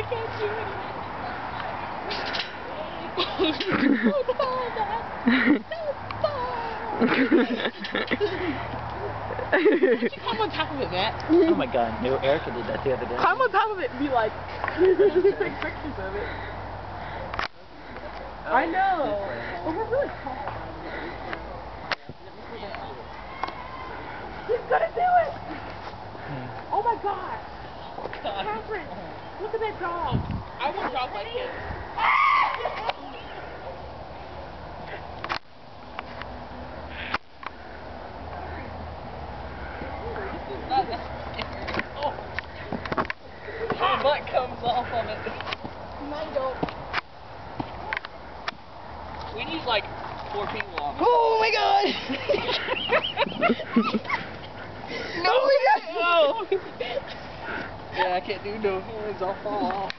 can't do it. Climb on top of it, Matt. Oh my god, no, Erica did that the other day. Climb on top of it and be like, take pictures of it. I know. But we're really tall. He's gonna do it! Oh my god! Catherine, look at that dog. I want a dog like him. Oh. My butt comes off on it. Mine don't. We need like 4 people on it. Oh my god! No, no! Yeah, I can't do no hands, I'll fall off.